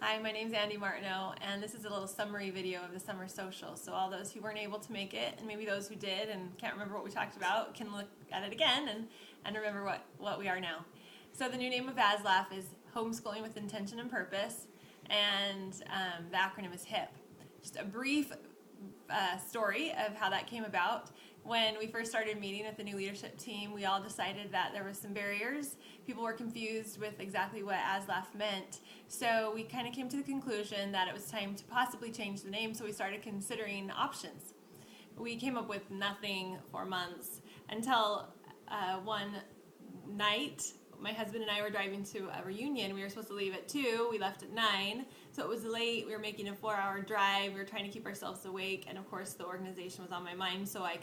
Hi, my name's Andy Martineau, and this is a little summary video of the summer social. So all those who weren't able to make it, and maybe those who did and can't remember what we talked about, can look at it again and remember what we are now. So the new name of ASLAF is Homeschooling with Intention and Purpose, and the acronym is HIP. Just a brief story of how that came about. When we first started meeting with the new leadership team, we all decided that there were some barriers. People were confused with exactly what ASLAF meant. So we kind of came to the conclusion that it was time to possibly change the name, so we started considering options. We came up with nothing for months until one night my husband and I were driving to a reunion. We were supposed to leave at 2, we left at 9, so it was late. We were making a 4-hour drive. We were trying to keep ourselves awake, and of course the organization was on my mind, so I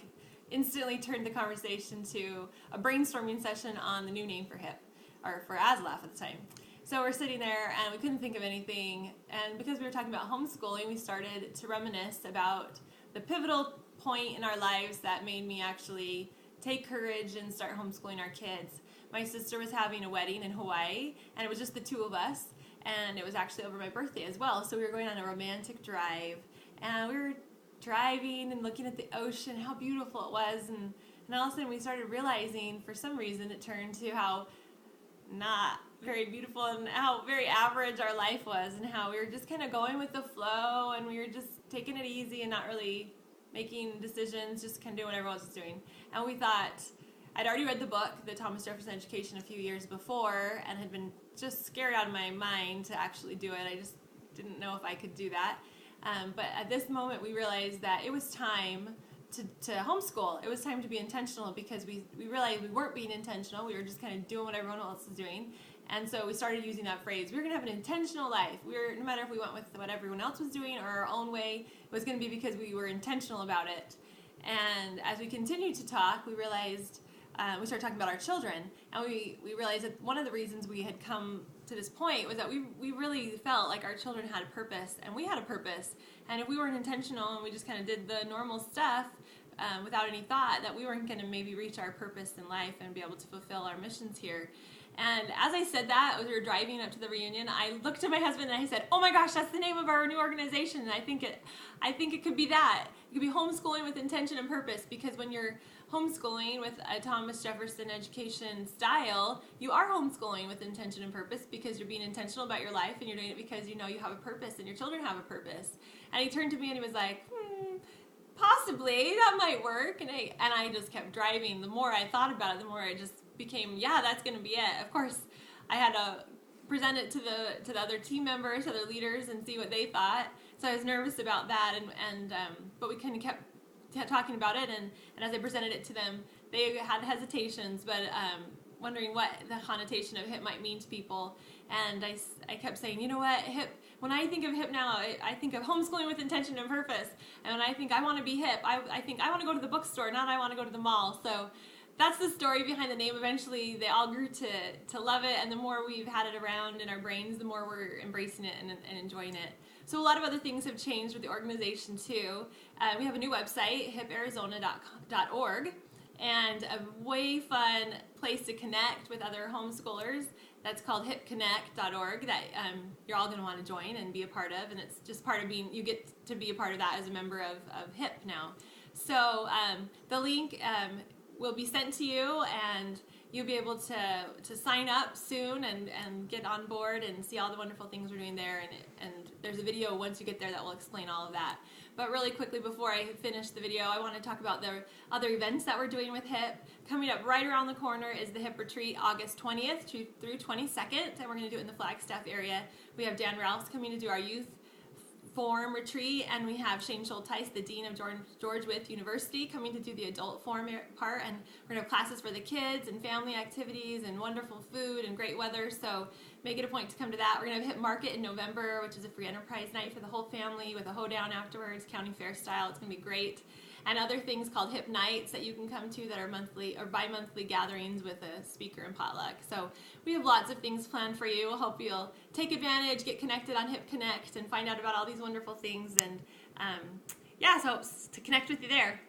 instantly turned the conversation to a brainstorming session on the new name for HIP, or for ASLAF at the time. So we're sitting there and we couldn't think of anything, and because we were talking about homeschooling, we started to reminisce about the pivotal point in our lives that made me actually take courage and start homeschooling our kids. My sister was having a wedding in Hawaii, and it was just the two of us, and it was actually over my birthday as well. So we were going on a romantic drive, and we were driving and looking at the ocean, how beautiful it was, and all of a sudden we started realizing, for some reason, it turned to how not very beautiful and how very average our life was, and how we were just kind of going with the flow, and we were just taking it easy and not really making decisions, just kind of doing what everyone else was doing. And we thought, I'd already read the book, The Thomas Jefferson Education, a few years before, and had been just scared out of my mind to actually do it. I just didn't know if I could do that. But at this moment, we realized that it was time to homeschool. It was time to be intentional, because we realized we weren't being intentional. We were just kind of doing what everyone else was doing. And so we started using that phrase. We were going to have an intentional life. No matter if we went with what everyone else was doing or our own way, it was going to be because we were intentional about it. And as we continued to talk, we realized, we started talking about our children, and we realized that one of the reasons we had come to this point was that we really felt like our children had a purpose, and we had a purpose. And if we weren't intentional and we just kind of did the normal stuff without any thought, that we weren't going to maybe reach our purpose in life and be able to fulfill our missions here. And as I said that, as we were driving up to the reunion, I looked at my husband and I said, "Oh my gosh, that's the name of our new organization." And I think it could be that. It could be Homeschooling with Intention and Purpose, because when you're homeschooling with a Thomas Jefferson education style, you are homeschooling with intention and purpose, because you're being intentional about your life, and you're doing it because you know you have a purpose and your children have a purpose. And he turned to me and he was like, possibly, that might work. And I just kept driving. The more I thought about it, the more it just became, yeah, that's going to be it. Of course, I had to present it to the other team members, other leaders, and see what they thought. So I was nervous about that, but we kind of kept talking about it, and as I presented it to them, they had hesitations, but wondering what the connotation of HIP might mean to people. And I kept saying, you know what, HIP, when I think of HIP now, I think of homeschooling with intention and purpose. And when I think I want to be HIP, I think I want to go to the bookstore, not I want to go to the mall. So that's the story behind the name. Eventually, they all grew to love it, and the more we've had it around in our brains, the more we're embracing it and enjoying it. So a lot of other things have changed with the organization too. We have a new website, hiparizona.org, and a way fun place to connect with other homeschoolers. That's called hipconnect.org, that you're all going to want to join and be a part of, and it's just part of you get to be a part of that as a member of HIP now. So the link will be sent to you, and you'll be able to sign up soon and get on board and see all the wonderful things we're doing there. And there's a video once you get there that will explain all of that. But really quickly, before I finish the video, I want to talk about the other events that we're doing with HIP. Coming up right around the corner is the HIP Retreat, August 20th through 22nd, and we're going to do it in the Flagstaff area. We have Dan Rouse coming to do our youth forum retreat, and we have Shane Schulteis, the Dean of George Wythe University, coming to do the adult forum part, and we're going to have classes for the kids and family activities and wonderful food and great weather, so make it a point to come to that. We're going to have HIP Market in November, which is a free enterprise night for the whole family with a hoedown afterwards, county fair style. It's going to be great. And other things called HIP Nights that you can come to that are monthly or bi-monthly gatherings with a speaker and potluck. So we have lots of things planned for you. I hope you'll take advantage, get connected on HIP Connect, and find out about all these wonderful things. And so I hope to connect with you there.